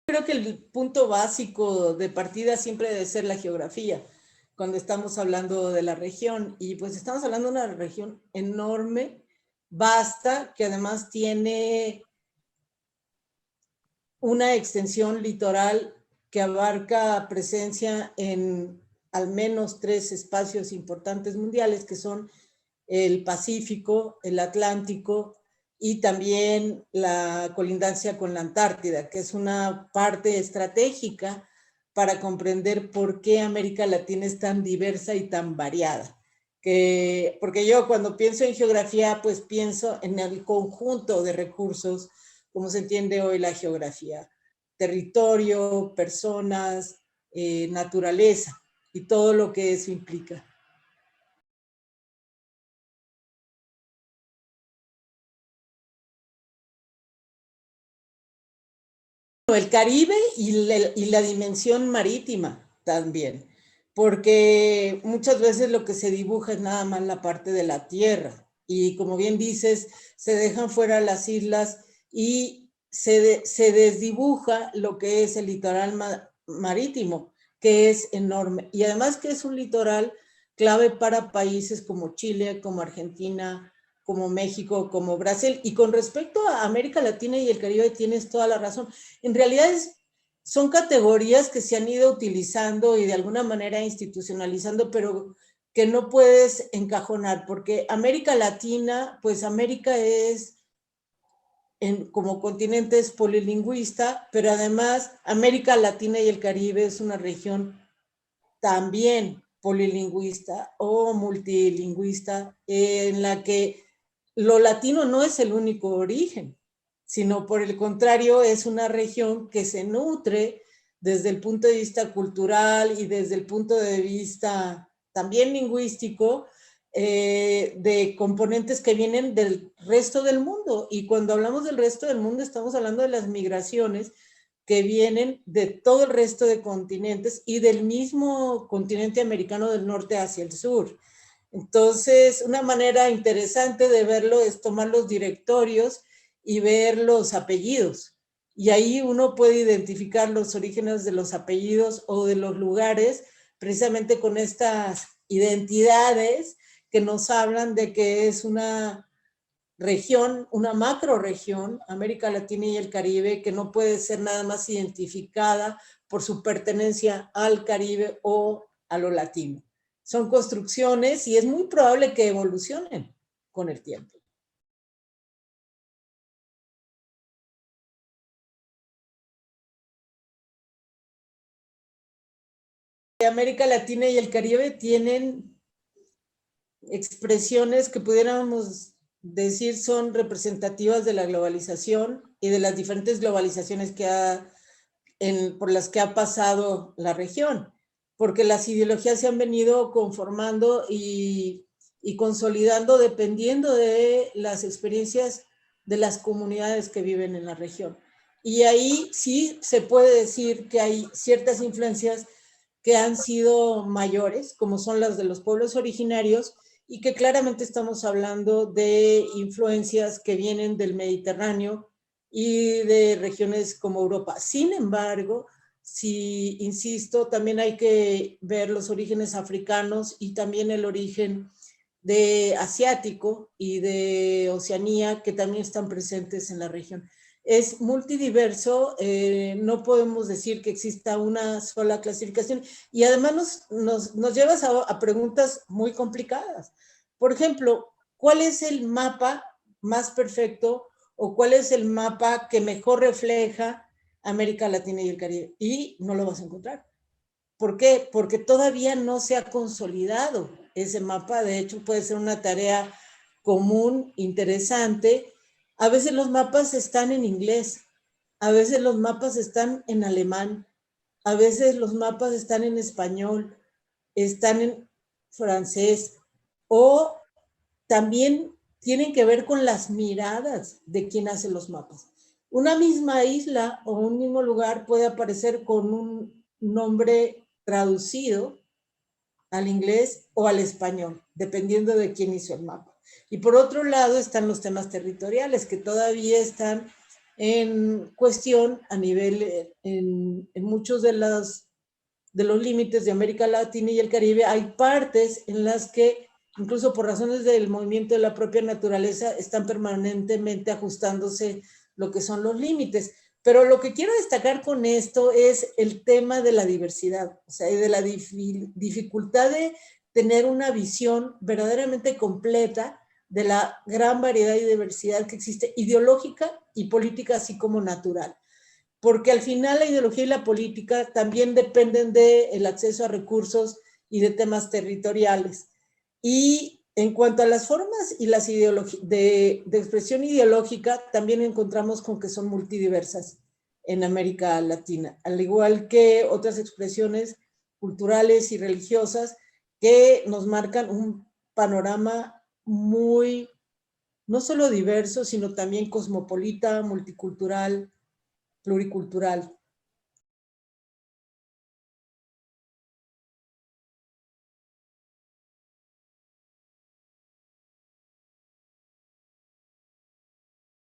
Creo que el punto básico de partida siempre debe ser la geografía, cuando estamos hablando de la región. Y pues estamos hablando de una región enorme, vasta, que además tiene una extensión litoral que abarca presencia en al menos 3 espacios importantes mundiales, que son el Pacífico, el Atlántico y también la colindancia con la Antártida, que es una parte estratégica para comprender por qué América Latina es tan diversa y tan variada. Porque yo cuando pienso en geografía, pues pienso en el conjunto de recursos, como se entiende hoy la geografía: territorio, personas, naturaleza y todo lo que eso implica. El Caribe y la dimensión marítima también, porque muchas veces lo que se dibuja es nada más la parte de la tierra, y como bien dices, se dejan fuera las islas y se desdibuja lo que es el litoral marítimo, que es enorme, y además que es un litoral clave para países como Chile, como Argentina, como México, como Brasil. Y con respecto a América Latina y el Caribe, tienes toda la razón. En realidad son categorías que se han ido utilizando y de alguna manera institucionalizando, pero que no puedes encajonar, porque América Latina, pues América es, como continente, es polilingüista, pero además América Latina y el Caribe es una región también polilingüista o multilingüista, en la que lo latino no es el único origen, sino por el contrario es una región que se nutre desde el punto de vista cultural y desde el punto de vista también lingüístico, de componentes que vienen del resto del mundo. Y cuando hablamos del resto del mundo estamos hablando de las migraciones que vienen de todo el resto de continentes y del mismo continente americano del norte hacia el sur. Entonces, una manera interesante de verlo es tomar los directorios y ver los apellidos. Y ahí uno puede identificar los orígenes de los apellidos o de los lugares, precisamente con estas identidades que nos hablan de que es una región, una macro región, América Latina y el Caribe, que no puede ser nada más identificada por su pertenencia al Caribe o a lo latino. Son construcciones y es muy probable que evolucionen con el tiempo. América Latina y el Caribe tienen expresiones que pudiéramos decir son representativas de la globalización y de las diferentes globalizaciones por las que ha pasado la región, porque las ideologías se han venido conformando y consolidando dependiendo de las experiencias de las comunidades que viven en la región. Y ahí sí se puede decir que hay ciertas influencias que han sido mayores, como son las de los pueblos originarios, y que claramente estamos hablando de influencias que vienen del Mediterráneo y de regiones como Europa. Sin embargo, si insisto, también hay que ver los orígenes africanos y también el origen de asiático y de Oceanía, que también están presentes en la región. Es multidiverso, no podemos decir que exista una sola clasificación, y además nos llevas a preguntas muy complicadas. Por ejemplo, ¿cuál es el mapa más perfecto o cuál es el mapa que mejor refleja América Latina y el Caribe? Y no lo vas a encontrar. ¿Por qué? Porque todavía no se ha consolidado ese mapa. De hecho, puede ser una tarea común, interesante. A veces los mapas están en inglés, a veces los mapas están en alemán, a veces los mapas están en español, están en francés, o también tienen que ver con las miradas de quien hace los mapas. Una misma isla o un mismo lugar puede aparecer con un nombre traducido al inglés o al español, dependiendo de quién hizo el mapa. Y por otro lado están los temas territoriales, que todavía están en cuestión a nivel, en muchos de los límites de América Latina y el Caribe, hay partes en las que, incluso por razones del movimiento de la propia naturaleza, están permanentemente ajustándose lo que son los límites. Pero lo que quiero destacar con esto es el tema de la diversidad, o sea, de la dificultad de tener una visión verdaderamente completa de la gran variedad y diversidad que existe ideológica y política, así como natural. Porque al final la ideología y la política también dependen del acceso a recursos y de temas territoriales. Y en cuanto a las formas y las de expresión ideológica, también encontramos con que son multidiversas en América Latina, al igual que otras expresiones culturales y religiosas que nos marcan un panorama muy, no solo diverso, sino también cosmopolita, multicultural, pluricultural.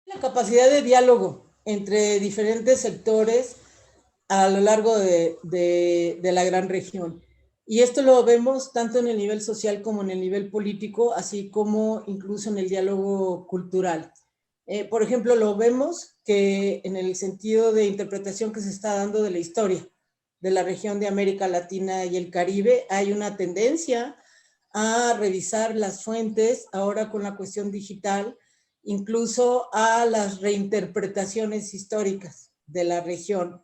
La capacidad de diálogo entre diferentes sectores a lo largo de la gran región. Y esto lo vemos tanto en el nivel social como en el nivel político, así como incluso en el diálogo cultural. Por ejemplo, lo vemos que en el sentido de interpretación que se está dando de la historia de la región de América Latina y el Caribe, hay una tendencia a revisar las fuentes ahora con la cuestión digital, incluso a las reinterpretaciones históricas de la región.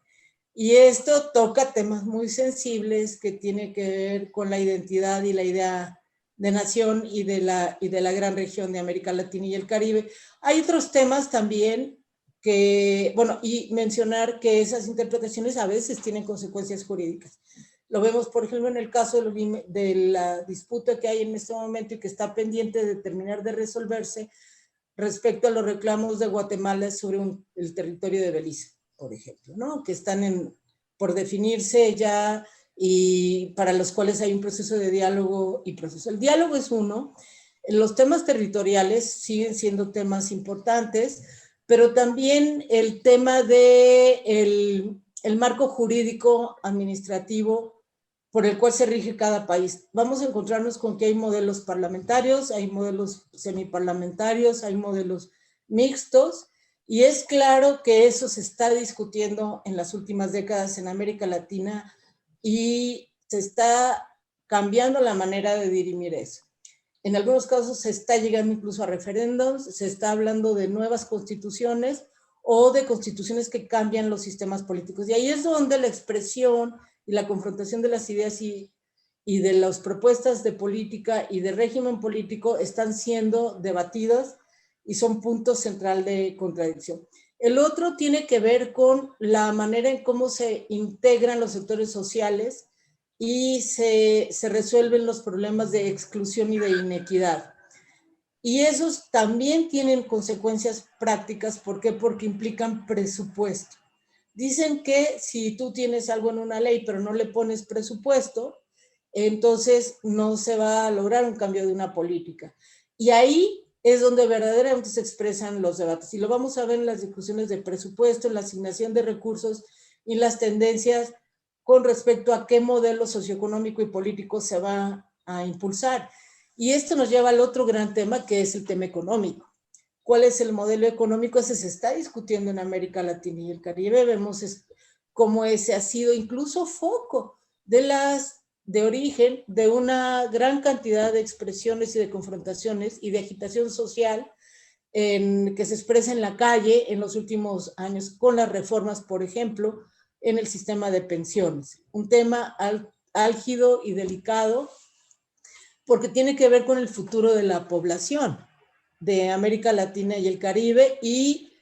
Y esto toca temas muy sensibles que tienen que ver con la identidad y la idea de nación y de la gran región de América Latina y el Caribe. Hay otros temas también que, bueno, y mencionar que esas interpretaciones a veces tienen consecuencias jurídicas. Lo vemos, por ejemplo, en el caso de la disputa que hay en este momento y que está pendiente de terminar de resolverse respecto a los reclamos de Guatemala sobre el territorio de Belice, por ejemplo, ¿no? Que están por definirse ya y para los cuales hay un proceso de diálogo y proceso. El diálogo es uno, los temas territoriales siguen siendo temas importantes, pero también el tema de el marco jurídico administrativo por el cual se rige cada país. Vamos a encontrarnos con que hay modelos parlamentarios, hay modelos semiparlamentarios, hay modelos mixtos, y es claro que eso se está discutiendo en las últimas décadas en América Latina y se está cambiando la manera de dirimir eso. En algunos casos se está llegando incluso a referéndums, se está hablando de nuevas constituciones o de constituciones que cambian los sistemas políticos. Y ahí es donde la expresión y la confrontación de las ideas y de las propuestas de política y de régimen político están siendo debatidas y son puntos central de contradicción. El otro tiene que ver con la manera en cómo se integran los sectores sociales y se resuelven los problemas de exclusión y de inequidad. Y esos también tienen consecuencias prácticas. ¿Por qué? Porque implican presupuesto. Dicen que si tú tienes algo en una ley pero no le pones presupuesto, entonces no se va a lograr un cambio de una política. Y ahí es donde verdaderamente se expresan los debates. Y lo vamos a ver en las discusiones de presupuesto, en la asignación de recursos y las tendencias con respecto a qué modelo socioeconómico y político se va a impulsar. Y esto nos lleva al otro gran tema, que es el tema económico. ¿Cuál es el modelo económico? Ese se está discutiendo en América Latina y el Caribe. Vemos cómo ese ha sido incluso foco de origen de una gran cantidad de expresiones y de confrontaciones y de agitación social que se expresa en la calle en los últimos años con las reformas, por ejemplo, en el sistema de pensiones. Un tema álgido y delicado porque tiene que ver con el futuro de la población de América Latina y el Caribe y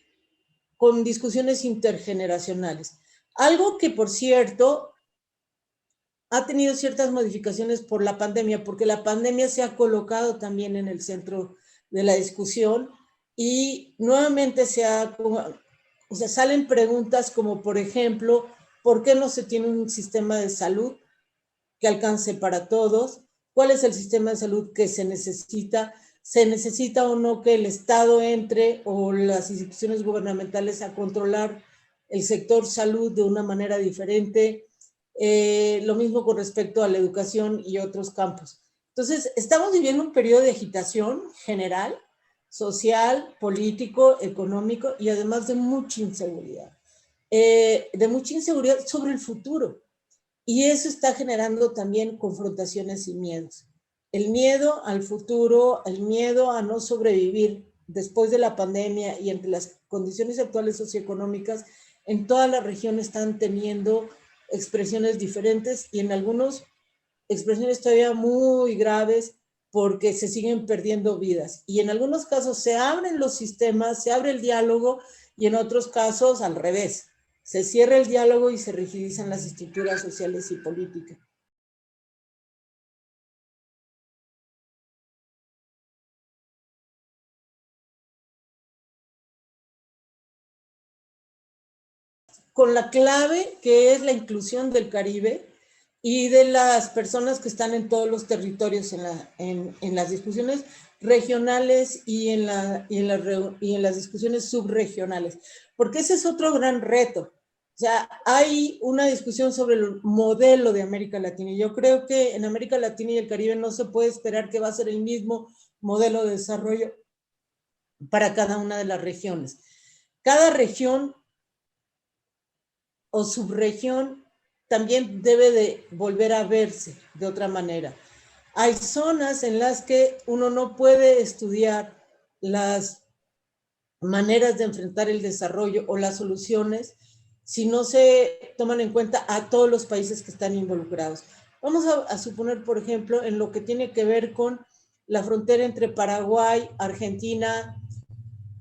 con discusiones intergeneracionales. Algo que, por cierto, ha tenido ciertas modificaciones por la pandemia, porque la pandemia se ha colocado también en el centro de la discusión y nuevamente salen preguntas como, por ejemplo, ¿por qué no se tiene un sistema de salud que alcance para todos? ¿Cuál es el sistema de salud que se necesita? se necesita o no que el Estado entre o las instituciones gubernamentales a controlar el sector salud de una manera diferente. Lo mismo con respecto a la educación y otros campos. Entonces, estamos viviendo un periodo de agitación general, social, político, económico y además de mucha inseguridad. De mucha inseguridad sobre el futuro. Y eso está generando también confrontaciones y miedos. El miedo al futuro, el miedo a no sobrevivir después de la pandemia y entre las condiciones actuales socioeconómicas, en toda la región están teniendo expresiones diferentes y en algunos expresiones todavía muy graves porque se siguen perdiendo vidas. Y en algunos casos se abren los sistemas, se abre el diálogo y en otros casos al revés. Se cierra el diálogo y se rigidizan las estructuras sociales y políticas. Con la clave que es la inclusión del Caribe y de las personas que están en todos los territorios en las discusiones regionales y en las discusiones subregionales, porque ese es otro gran reto. O sea, hay una discusión sobre el modelo de América Latina y yo creo que en América Latina y el Caribe no se puede esperar que va a ser el mismo modelo de desarrollo para cada una de las regiones. Cada región o subregión también debe de volver a verse de otra manera. Hay zonas en las que uno no puede estudiar las maneras de enfrentar el desarrollo o las soluciones si no se toman en cuenta a todos los países que están involucrados. Vamos a suponer, por ejemplo, en lo que tiene que ver con la frontera entre Paraguay, Argentina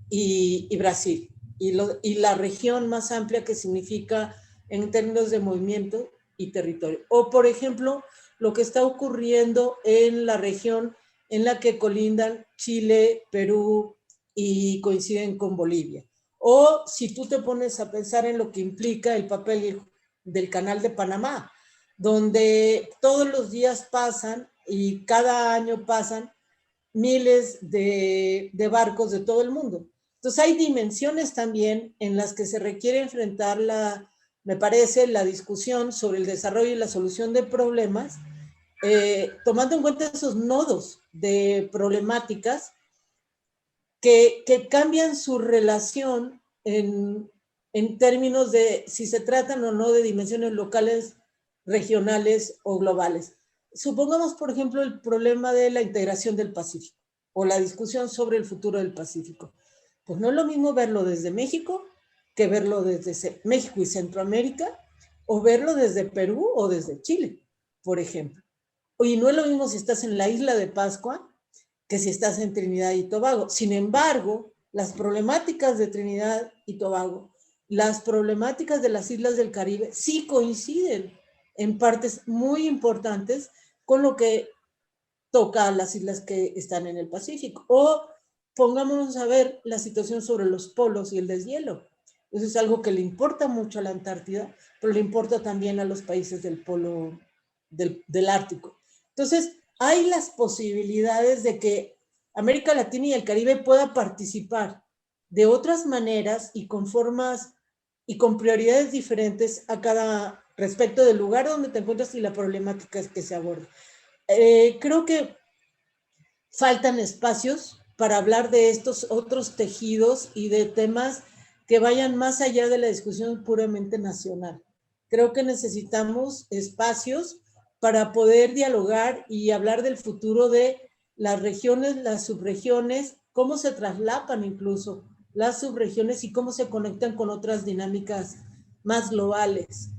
y Brasil, y la región más amplia que significa en términos de movimiento y territorio. O, por ejemplo, lo que está ocurriendo en la región en la que colindan Chile, Perú y coinciden con Bolivia. O si tú te pones a pensar en lo que implica el papel del Canal de Panamá, donde todos los días pasan y cada año pasan miles de barcos de todo el mundo. Entonces hay dimensiones también en las que se requiere enfrentar me parece, la discusión sobre el desarrollo y la solución de problemas, tomando en cuenta esos nodos de problemáticas que cambian su relación en términos de si se tratan o no de dimensiones locales, regionales o globales. Supongamos, por ejemplo, el problema de la integración del Pacífico o la discusión sobre el futuro del Pacífico. Pues no es lo mismo verlo desde México que verlo desde México y Centroamérica o verlo desde Perú o desde Chile, por ejemplo. Y no es lo mismo si estás en la isla de Pascua que si estás en Trinidad y Tobago. Sin embargo, las problemáticas de Trinidad y Tobago, las problemáticas de las islas del Caribe sí coinciden en partes muy importantes con lo que toca a las islas que están en el Pacífico. O pongámonos a ver la situación sobre los polos y el deshielo. Eso es algo que le importa mucho a la Antártida, pero le importa también a los países del polo del Ártico. Entonces, hay las posibilidades de que América Latina y el Caribe pueda participar de otras maneras y con formas y con prioridades diferentes a cada respecto del lugar donde te encuentras y la problemática que se aborda. Creo que faltan espacios para hablar de estos otros tejidos y de temas que vayan más allá de la discusión puramente nacional. Creo que necesitamos espacios para poder dialogar y hablar del futuro de las regiones, las subregiones, cómo se traslapan incluso las subregiones y cómo se conectan con otras dinámicas más globales.